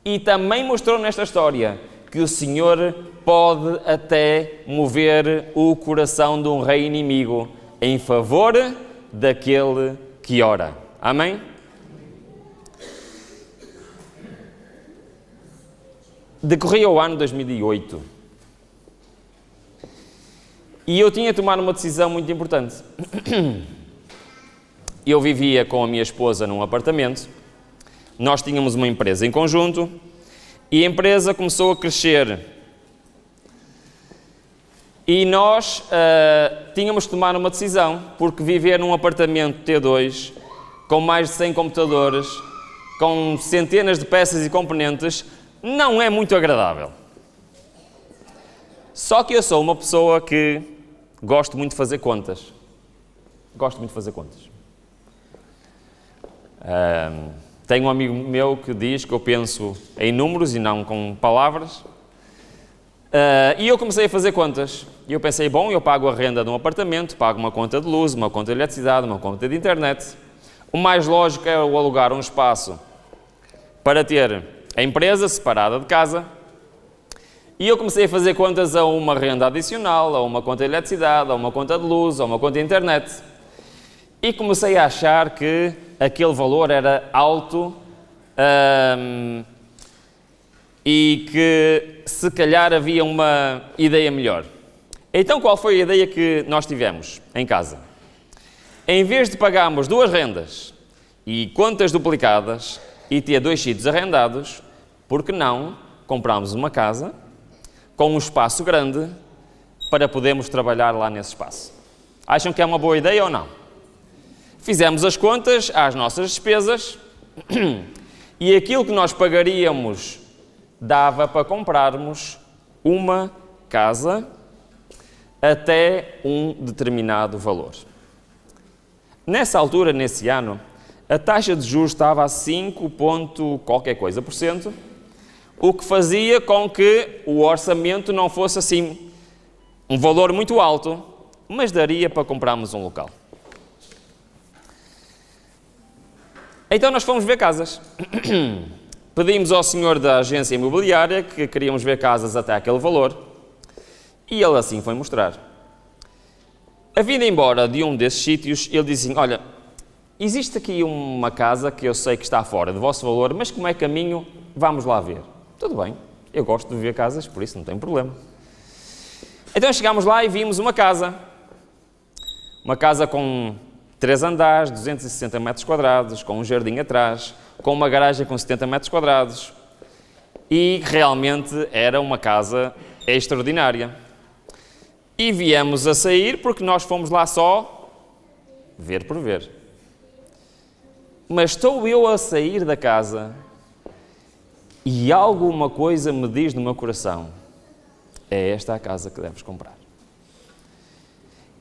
E também mostrou nesta história que o Senhor pode até mover o coração de um rei inimigo em favor daquele que ora. Amém? Decorria o ano 2008 e eu tinha de tomar uma decisão muito importante. Eu vivia com a minha esposa num apartamento, nós tínhamos uma empresa em conjunto e a empresa começou a crescer. E nós tínhamos de tomar uma decisão, porque viver num apartamento T2, com mais de 100 computadores, com centenas de peças e componentes, não é muito agradável. Só que eu sou uma pessoa que gosto muito de fazer contas. Gosto muito de fazer contas. Tenho um amigo meu que diz que eu penso em números e não com palavras. E eu comecei a fazer contas. E eu pensei, bom, eu pago a renda de um apartamento, pago uma conta de luz, uma conta de eletricidade, uma conta de internet. O mais lógico é o alugar um espaço para ter a empresa separada de casa. E eu comecei a fazer contas a uma renda adicional, a uma conta de eletricidade, a uma conta de luz, a uma conta de internet. E comecei a achar que aquele valor era alto e que se calhar havia uma ideia melhor. Então qual foi a ideia que nós tivemos em casa? Em vez de pagarmos duas rendas e contas duplicadas e ter dois sítios arrendados, por que não comprámos uma casa com um espaço grande para podermos trabalhar lá nesse espaço? Acham que é uma boa ideia ou não? Fizemos as contas às nossas despesas e aquilo que nós pagaríamos dava para comprarmos uma casa até um determinado valor. Nessa altura, nesse ano, a taxa de juros estava a 5 ponto qualquer coisa por cento, o que fazia com que o orçamento não fosse assim um valor muito alto, mas daria para comprarmos um local. Então nós fomos ver casas. Pedimos ao senhor da agência imobiliária que queríamos ver casas até aquele valor e ele assim foi mostrar. A vinda embora de um desses sítios, ele disse assim, olha, existe aqui uma casa que eu sei que está fora do vosso valor, mas como é caminho, vamos lá ver. Tudo bem, eu gosto de ver casas, por isso não tem problema. Então chegámos lá e vimos uma casa com 3 andares, 260 metros quadrados, com um jardim atrás, com uma garagem com 70 metros quadrados. E realmente era uma casa extraordinária. E viemos a sair porque nós fomos lá só ver por ver. Mas estou eu a sair da casa e alguma coisa me diz no meu coração, é esta a casa que deves comprar.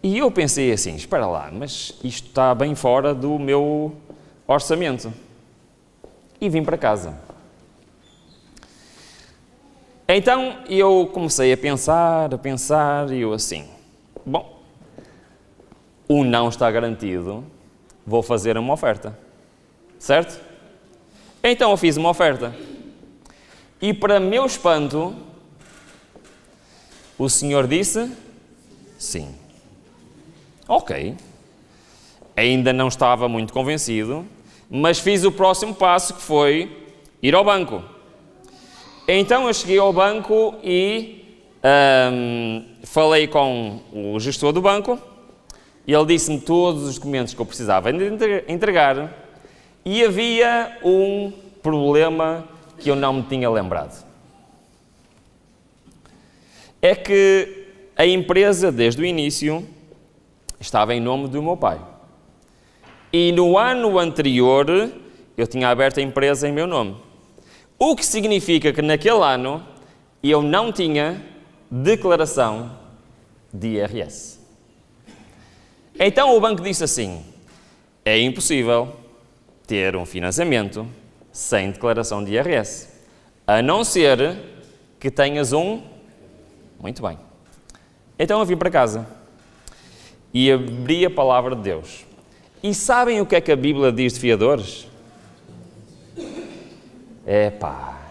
E eu pensei assim, espera lá, mas isto está bem fora do meu orçamento. E vim para casa. Então eu comecei a pensar, e eu assim, bom, o não está garantido, vou fazer uma oferta, certo? Então eu fiz uma oferta. E para meu espanto, o Senhor disse, sim. Ok. Ainda não estava muito convencido, mas fiz o próximo passo, que foi ir ao banco. Então eu cheguei ao banco e falei com o gestor do banco, e ele disse-me todos os documentos que eu precisava de entregar, e havia um problema que eu não me tinha lembrado. É que a empresa, desde o início, estava em nome do meu pai. E no ano anterior, eu tinha aberto a empresa em meu nome. O que significa que naquele ano, eu não tinha declaração de IRS. Então o banco disse assim, é impossível ter um financiamento sem declaração de IRS, a não ser que tenhas um... Muito bem. Então eu vim para casa e abri a palavra de Deus. E sabem o que é que a Bíblia diz de fiadores? Epá!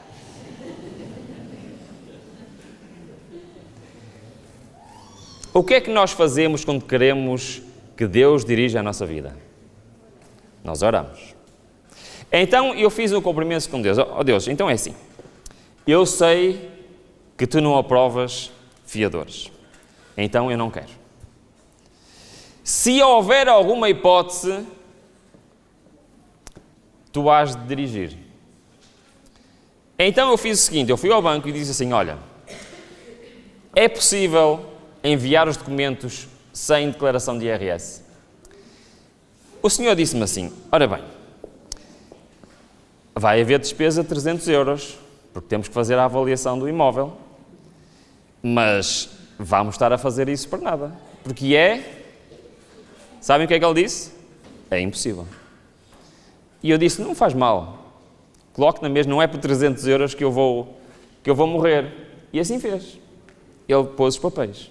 O que é que nós fazemos quando queremos que Deus dirija a nossa vida? Nós oramos. Então eu fiz um compromisso com Deus. Oh Deus, então é assim. Eu sei que tu não aprovas fiadores. Então eu não quero. Se houver alguma hipótese, tu has de dirigir. Então eu fiz o seguinte, eu fui ao banco e disse assim, olha, é possível enviar os documentos sem declaração de IRS? O senhor disse-me assim, ora bem, vai haver despesa de 300 euros, porque temos que fazer a avaliação do imóvel, mas vamos estar a fazer isso para nada, porque sabem o que é que ele disse? É impossível. E eu disse, não faz mal, coloque na mesa, não é por 300 euros que eu vou morrer. E assim fez. Ele pôs os papéis.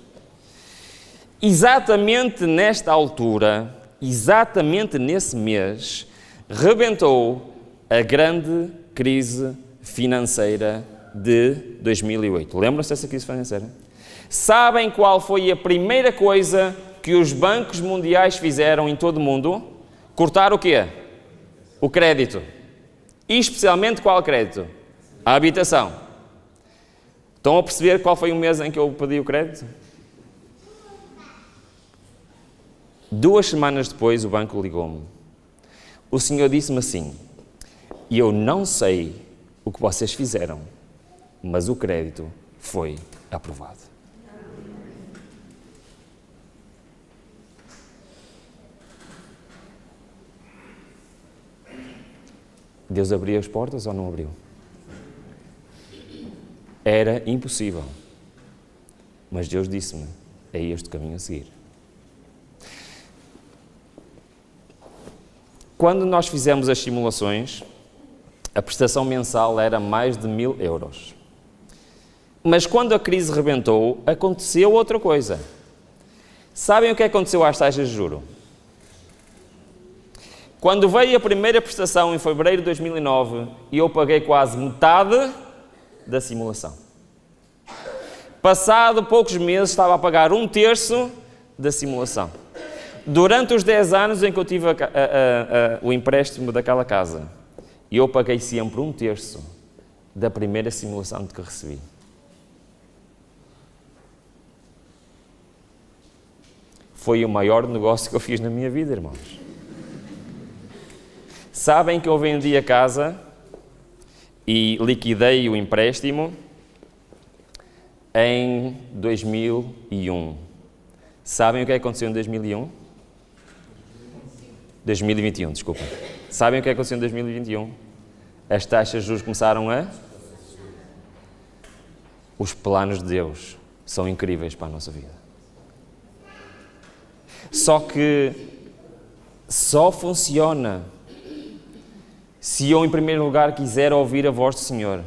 Exatamente nesta altura, exatamente nesse mês, rebentou a grande crise financeira de 2008. Lembram-se dessa crise financeira? Sabem qual foi a primeira coisa que os bancos mundiais fizeram em todo o mundo? Cortar o quê? O crédito. E especialmente qual crédito? A habitação. Estão a perceber qual foi o mês em que eu pedi o crédito? 2 semanas depois o banco ligou-me. O senhor disse-me assim, eu não sei o que vocês fizeram, mas o crédito foi aprovado. Deus abriu as portas ou não abriu? Era impossível. Mas Deus disse-me, é este o caminho a seguir. Quando nós fizemos as simulações, a prestação mensal era mais de 1.000 euros. Mas quando a crise rebentou, aconteceu outra coisa. Sabem o que aconteceu às taxas de juros? Quando veio a primeira prestação em fevereiro de 2009, eu paguei quase metade da simulação. Passado poucos meses, estava a pagar 1/3 da simulação. Durante os 10 anos em que eu tive o empréstimo daquela casa, eu paguei sempre 1/3 da primeira simulação que recebi. Foi o maior negócio que eu fiz na minha vida, irmãos. Sabem que eu vendi a casa e liquidei o empréstimo em 2001. Sabem o que aconteceu em 2001? 2021, desculpa. Sabem o que aconteceu em 2021? As taxas de juros começaram a... Os planos de Deus são incríveis para a nossa vida. Só que só funciona se eu, em primeiro lugar, quiser ouvir a voz do Senhor.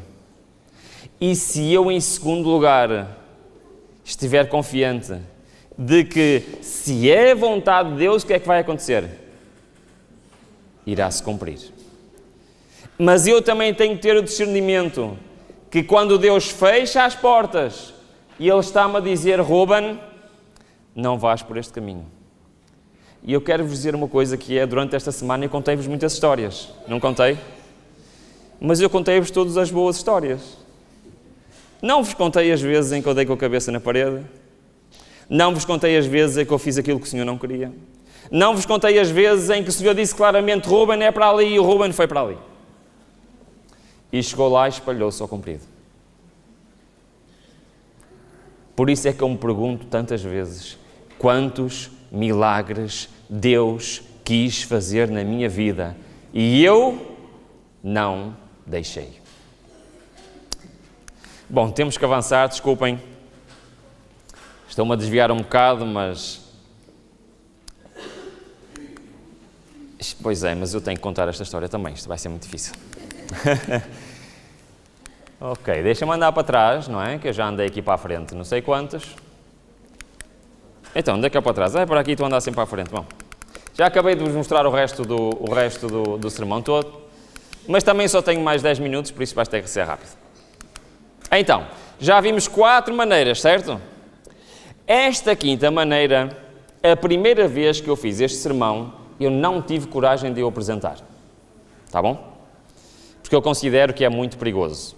E se eu, em segundo lugar, estiver confiante de que, se é a vontade de Deus, o que é que vai acontecer? Irá-se cumprir. Mas eu também tenho que ter o discernimento que quando Deus fecha as portas e Ele está-me a dizer, Ruben, não vás por este caminho. E eu quero-vos dizer uma coisa que é, durante esta semana eu contei-vos muitas histórias. Não contei? Mas eu contei-vos todas as boas histórias. Não vos contei as vezes em que eu dei com a cabeça na parede. Não vos contei as vezes em que eu fiz aquilo que o Senhor não queria. Não vos contei as vezes em que o Senhor disse claramente, Ruben é para ali, e o Ruben foi para ali. E chegou lá e espalhou-se ao comprido. Por isso é que eu me pergunto tantas vezes, quantos milagres Deus quis fazer na minha vida e eu não deixei. Bom, temos que avançar, desculpem. Estou-me a desviar um bocado, mas... Pois é, mas eu tenho que contar esta história também, isto vai ser muito difícil. Ok, deixa-me andar para trás, não é? Que eu já andei aqui para a frente, não sei quantas. Então, onde é que é para trás? É para aqui, tu andas sempre para a frente. Bom, já acabei de vos mostrar o resto do sermão todo, mas também só tenho mais 10 minutos, por isso vais ter que ser rápido. Então, já vimos 4 maneiras, certo? Esta quinta maneira, a primeira vez que eu fiz este sermão, eu não tive coragem de o apresentar. Tá bom? Porque eu considero que é muito perigoso.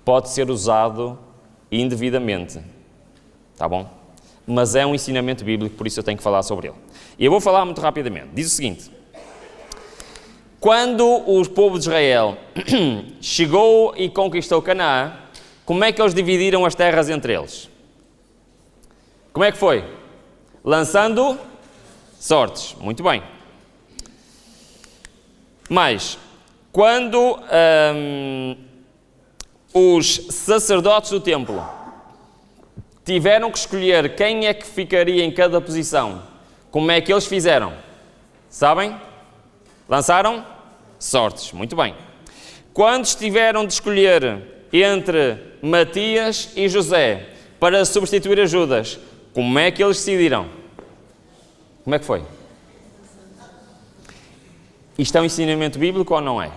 Pode ser usado indevidamente. Tá bom? Mas é um ensinamento bíblico, por isso eu tenho que falar sobre ele. E eu vou falar muito rapidamente. Diz o seguinte. Quando o povo de Israel chegou e conquistou Canaã, como é que eles dividiram as terras entre eles? Como é que foi? Lançando sortes. Muito bem. Mas, quando os sacerdotes do templo tiveram que escolher quem é que ficaria em cada posição, como é que eles fizeram? Sabem? Lançaram sortes. Muito bem. Quando tiveram de escolher entre Matias e José para substituir a Judas, como é que eles decidiram? Como é que foi? Isto é um ensinamento bíblico ou não é?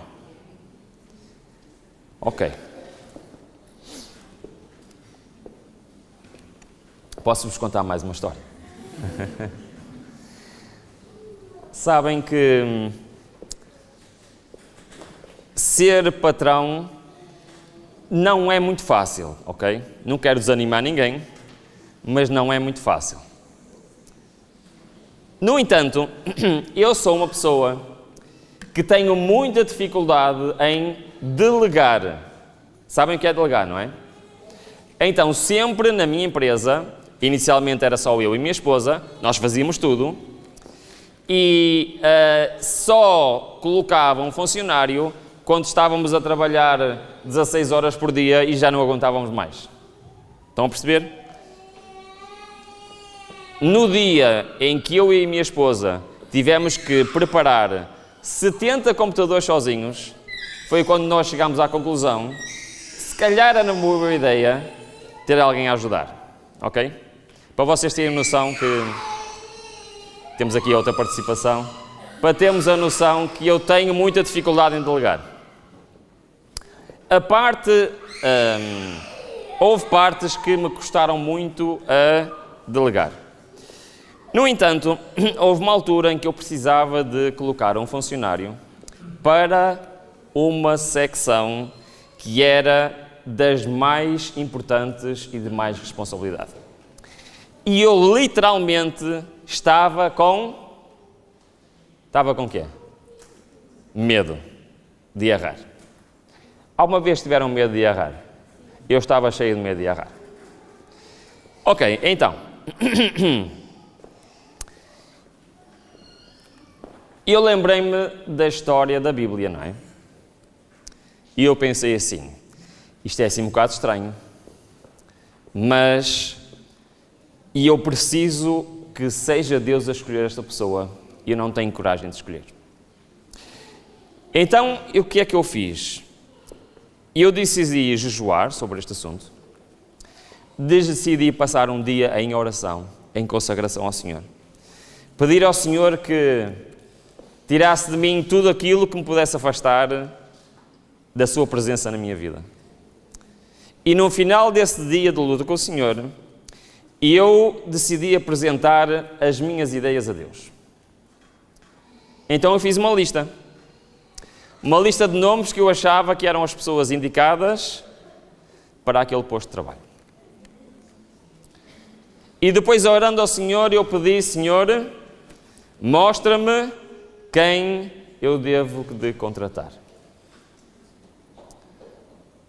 Ok. Posso-vos contar mais uma história? Sabem que ser patrão não é muito fácil, ok? Não quero desanimar ninguém, mas não é muito fácil. No entanto, eu sou uma pessoa que tenho muita dificuldade em delegar. Sabem o que é delegar, não é? Então, sempre na minha empresa, inicialmente era só eu e minha esposa, nós fazíamos tudo, e só colocava um funcionário quando estávamos a trabalhar 16 horas por dia e já não aguentávamos mais. Estão a perceber? No dia em que eu e a minha esposa tivemos que preparar 70 computadores sozinhos, foi quando nós chegámos à conclusão que se calhar era uma boa ideia ter alguém a ajudar, ok? Para vocês terem noção que temos aqui outra participação, para termos a noção que eu tenho muita dificuldade em delegar. Houve partes que me custaram muito a delegar. No entanto, houve uma altura em que eu precisava de colocar um funcionário para uma secção que era das mais importantes e de mais responsabilidade. E eu literalmente estava com quê? Medo de errar. Alguma vez tiveram medo de errar? Eu estava cheio de medo de errar. Ok, então. Eu lembrei-me da história da Bíblia, não é? E eu pensei assim, isto é assim um bocado estranho, mas eu preciso que seja Deus a escolher esta pessoa e eu não tenho coragem de escolher. Então, o que é que eu fiz? Eu decidi jejuar sobre este assunto, decidi passar um dia em oração, em consagração ao Senhor. Pedir ao Senhor que tirasse de mim tudo aquilo que me pudesse afastar da sua presença na minha vida. E no final desse dia de luta com o Senhor, eu decidi apresentar as minhas ideias a Deus. Então eu fiz uma lista de nomes que eu achava que eram as pessoas indicadas para aquele posto de trabalho. E depois, orando ao Senhor, eu pedi: Senhor, mostra-me quem eu devo de contratar.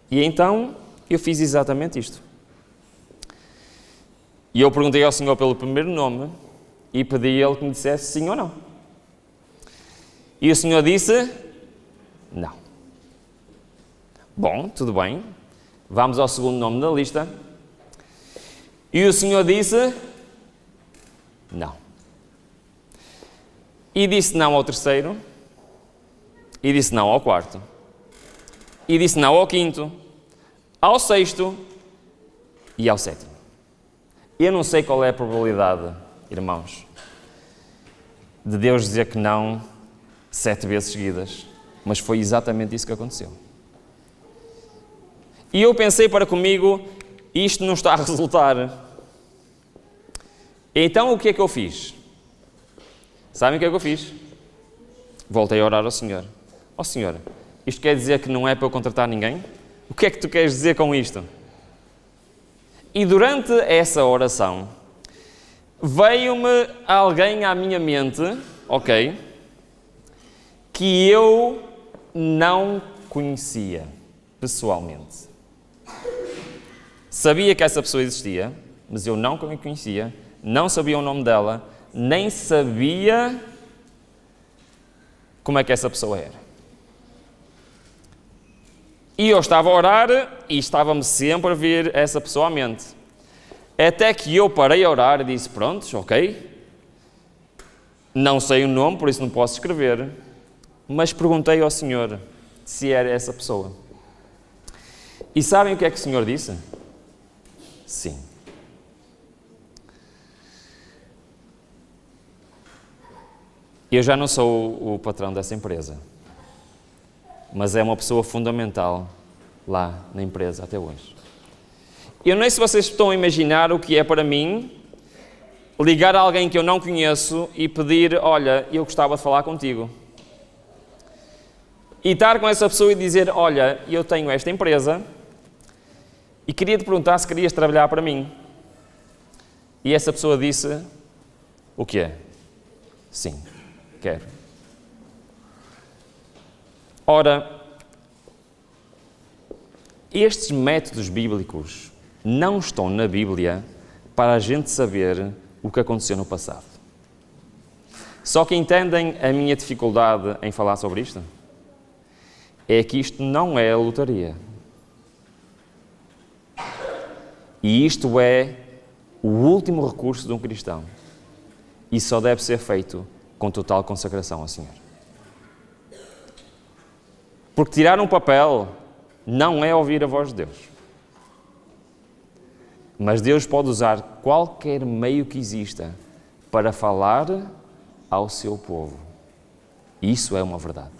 E então eu fiz exatamente isto. E eu perguntei ao Senhor pelo primeiro nome e pedi a Ele que me dissesse sim ou não. E o Senhor disse: não. Bom, tudo bem. Vamos ao segundo nome da lista. E o Senhor disse: não. E disse não ao terceiro. E disse não ao quarto. E disse não ao quinto. Ao sexto. E ao sétimo. Eu não sei qual é a probabilidade, irmãos, de Deus dizer que não 7 vezes seguidas. Mas foi exatamente isso que aconteceu. E eu pensei para comigo: isto não está a resultar. Então o que é que eu fiz? Sabem o que é que eu fiz? Voltei a orar ao Senhor. Ó Senhor, isto quer dizer que não é para eu contratar ninguém? O que é que tu queres dizer com isto? E durante essa oração, veio-me alguém à minha mente, ok, que eu não conhecia pessoalmente. Sabia que essa pessoa existia, mas eu não a conhecia, não sabia o nome dela, nem sabia como é que essa pessoa era. E eu estava a orar e estava-me sempre a vir essa pessoa à mente. Até que eu parei a orar e disse: pronto, ok, não sei o nome, por isso não posso escrever, mas perguntei ao Senhor se era essa pessoa. E sabem o que é que o Senhor disse? Sim. Eu já não sou o patrão dessa empresa, mas é uma pessoa fundamental lá na empresa até hoje. Eu não sei se vocês estão a imaginar o que é para mim ligar a alguém que eu não conheço e pedir: olha, eu gostava de falar contigo. E estar com essa pessoa e dizer: olha, eu tenho esta empresa e queria te perguntar se querias trabalhar para mim. E essa pessoa disse: o quê? Sim, quero. Ora, estes métodos bíblicos não estão na Bíblia para a gente saber o que aconteceu no passado. Só que entendem a minha dificuldade em falar sobre isto? É que isto não é a lotaria. E isto é o último recurso de um cristão. E só deve ser feito com total consagração ao Senhor. Porque tirar um papel não é ouvir a voz de Deus. Mas Deus pode usar qualquer meio que exista para falar ao seu povo. Isso é uma verdade.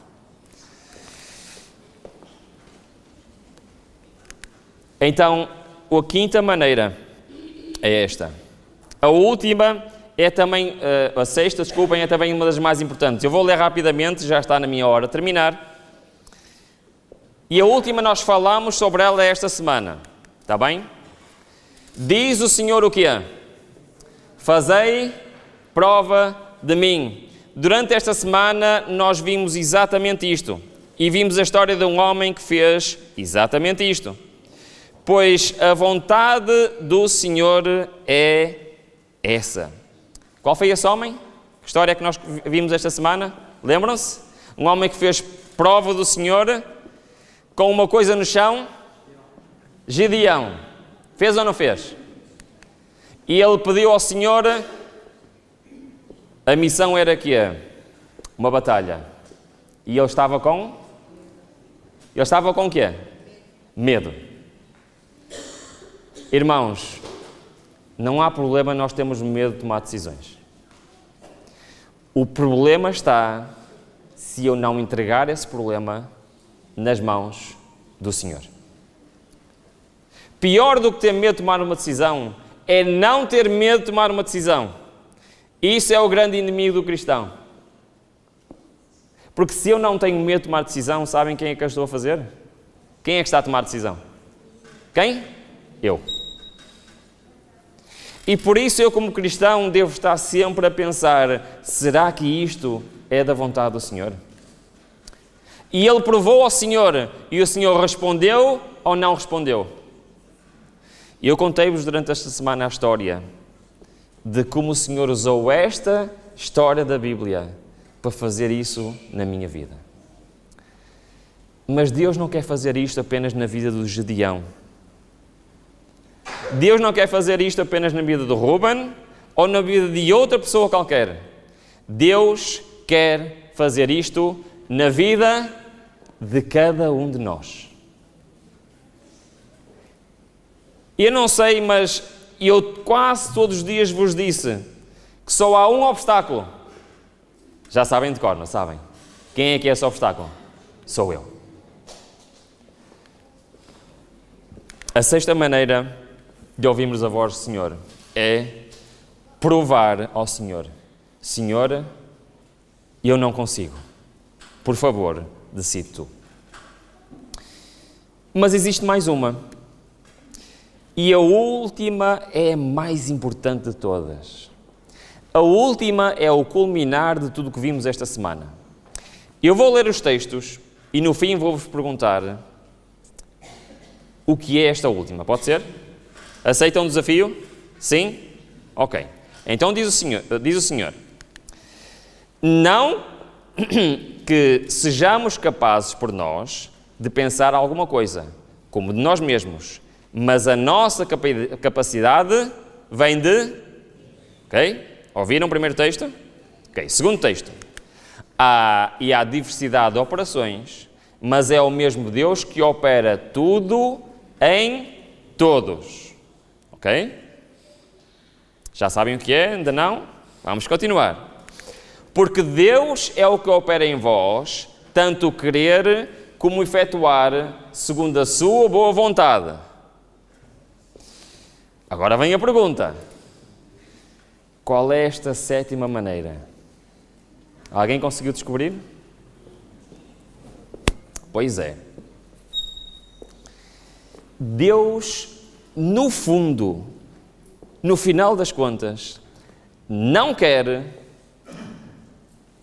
Então, a quinta maneira é esta. A última é também, a sexta, desculpem, é também uma das mais importantes. Eu vou ler rapidamente, já está na minha hora de terminar. E a última nós falamos sobre ela esta semana. Está bem? Diz o Senhor o quê? Fazei prova de mim. Durante esta semana nós vimos exatamente isto. E vimos a história de um homem que fez exatamente isto. Pois a vontade do Senhor é essa. Qual foi esse homem? Que história é que nós vimos esta semana? Lembram-se? Um homem que fez prova do Senhor com uma coisa no chão. Gideão. Fez ou não fez? E ele pediu ao Senhor A missão era que uma batalha. E ele estava com? Ele estava com o quê? Medo. Irmãos, não há problema nós termos medo de tomar decisões. O problema está se eu não entregar esse problema nas mãos do Senhor. Pior do que ter medo de tomar uma decisão é não ter medo de tomar uma decisão. Isso é o grande inimigo do cristão. Porque se eu não tenho medo de tomar decisão, sabem quem é que eu estou a fazer? Quem é que está a tomar decisão? Quem? Eu. E por isso eu, como cristão, devo estar sempre a pensar, será que isto é da vontade do Senhor? E ele provou ao Senhor, e o Senhor respondeu ou não respondeu? E eu contei-vos durante esta semana a história de como o Senhor usou esta história da Bíblia para fazer isso na minha vida. Mas Deus não quer fazer isto apenas na vida do Gedeão. Deus não quer fazer isto apenas na vida do Ruben ou na vida de outra pessoa qualquer. Deus quer fazer isto na vida de cada um de nós. Eu não sei, mas eu quase todos os dias vos disse que só há um obstáculo. Já sabem de cor, não sabem? Quem é que é esse obstáculo? Sou eu. A sexta maneira de ouvirmos a voz do Senhor é provar ao Senhor: Senhor, eu não consigo. Por favor, decide tu. Mas existe mais uma. E a última é a mais importante de todas. A última é o culminar de tudo o que vimos esta semana. Eu vou ler os textos e no fim vou-vos perguntar o que é esta última. Pode ser? Aceitam o desafio? Sim? Ok. Então diz o Senhor, não que sejamos capazes por nós de pensar alguma coisa, como de nós mesmos, mas a nossa capacidade vem de... Ok? Ouviram o primeiro texto? Ok. Segundo texto. Há diversidade de operações, mas é o mesmo Deus que opera tudo em todos. Ok? Já sabem o que é? Ainda não? Vamos continuar. Porque Deus é o que opera em vós, tanto o querer como o efetuar, segundo a sua boa vontade. Agora vem a pergunta. Qual é esta sétima maneira? Alguém conseguiu descobrir? Pois é. Deus, no fundo, no final das contas, não quer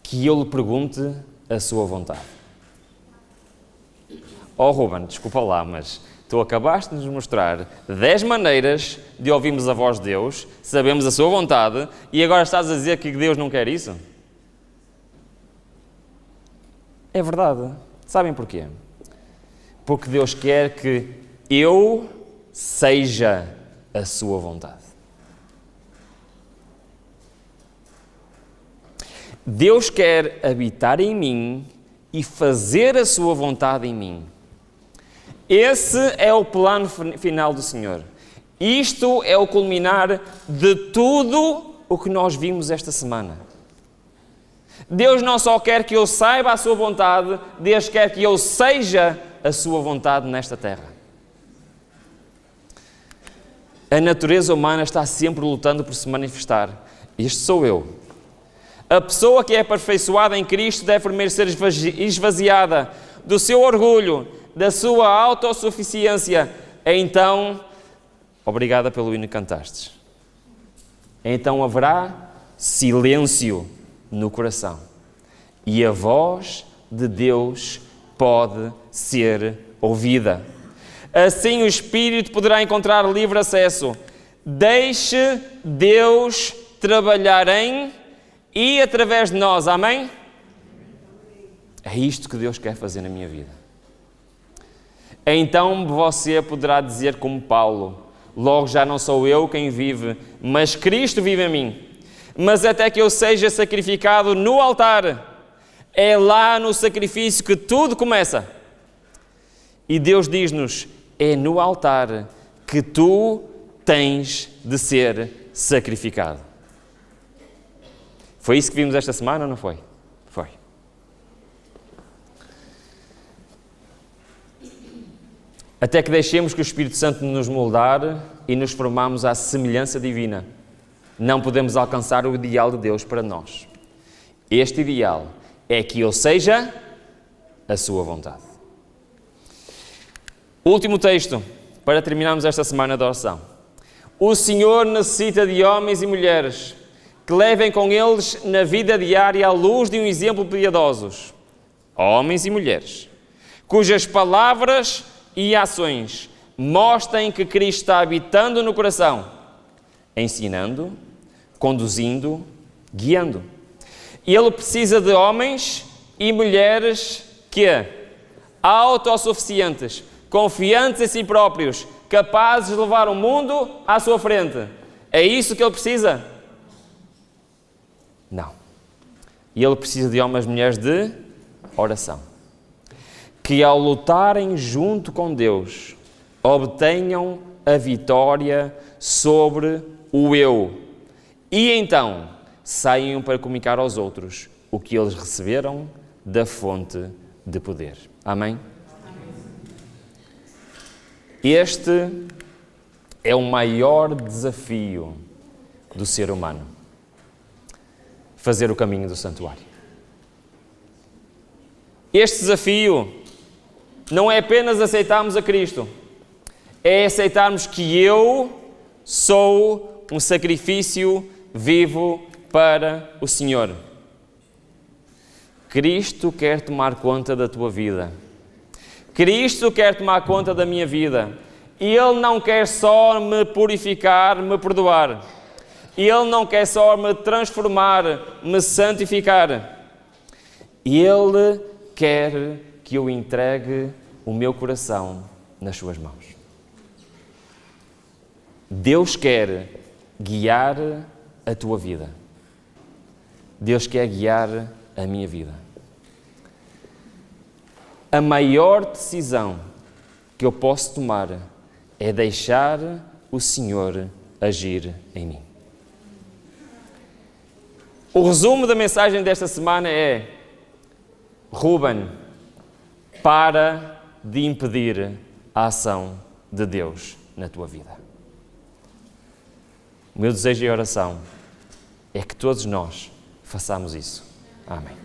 que eu lhe pergunte a sua vontade. Oh, Ruben, desculpa lá, mas tu acabaste de nos mostrar 10 maneiras de ouvirmos a voz de Deus, sabemos a sua vontade, e agora estás a dizer que Deus não quer isso? É verdade. Sabem porquê? Porque Deus quer que eu seja a sua vontade. Deus quer habitar em mim e fazer a sua vontade em mim. Esse é o plano final do Senhor. Isto é o culminar de tudo o que nós vimos esta semana. Deus não só quer que eu saiba a sua vontade, Deus quer que eu seja a sua vontade nesta terra. A natureza humana está sempre lutando por se manifestar. Este sou eu. A pessoa que é aperfeiçoada em Cristo deve primeiro ser esvaziada do seu orgulho, da sua autossuficiência. Então, obrigada pelo hino que cantastes. Então haverá silêncio no coração. E a voz de Deus pode ser ouvida. Assim o Espírito poderá encontrar livre acesso. Deixe Deus trabalhar em e através de nós. Amém? É isto que Deus quer fazer na minha vida. Então você poderá dizer como Paulo: logo já não sou eu quem vive, mas Cristo vive em mim. mas até que eu seja sacrificado no altar. É lá no sacrifício que tudo começa. E Deus diz-nos, é no altar que tu tens de ser sacrificado. Foi isso que vimos esta semana ou não foi? Foi. Até que deixemos que o Espírito Santo nos moldar e nos formamos à semelhança divina. Não podemos alcançar o ideal de Deus para nós. Este ideal é que eu seja a sua vontade. Último texto, para terminarmos esta semana de oração. O Senhor necessita de homens e mulheres que levem com eles na vida diária a luz de um exemplo piedosos. Homens e mulheres, cujas palavras e ações mostrem que Cristo está habitando no coração, ensinando, conduzindo, guiando. E Ele precisa de homens e mulheres que, autossuficientes, confiantes em si próprios, capazes de levar o mundo à sua frente. É isso que Ele precisa? Não. E Ele precisa de homens e mulheres de oração. Que ao lutarem junto com Deus, obtenham a vitória sobre o eu. E então saiam para comunicar aos outros o que eles receberam da fonte de poder. Amém? Este é o maior desafio do ser humano. Fazer o caminho do santuário. Este desafio não é apenas aceitarmos a Cristo, é aceitarmos que eu sou um sacrifício vivo para o Senhor. Cristo quer tomar conta da tua vida. Cristo quer tomar conta da minha vida. E Ele não quer só me purificar, me perdoar. Ele não quer só me transformar, me santificar. Ele quer que eu entregue o meu coração nas suas mãos. Deus quer guiar a tua vida. Deus quer guiar a minha vida. A maior decisão que eu posso tomar é deixar o Senhor agir em mim. O resumo da mensagem desta semana é: Ruben, para de impedir a ação de Deus na tua vida. O meu desejo e oração é que todos nós façamos isso. Amém.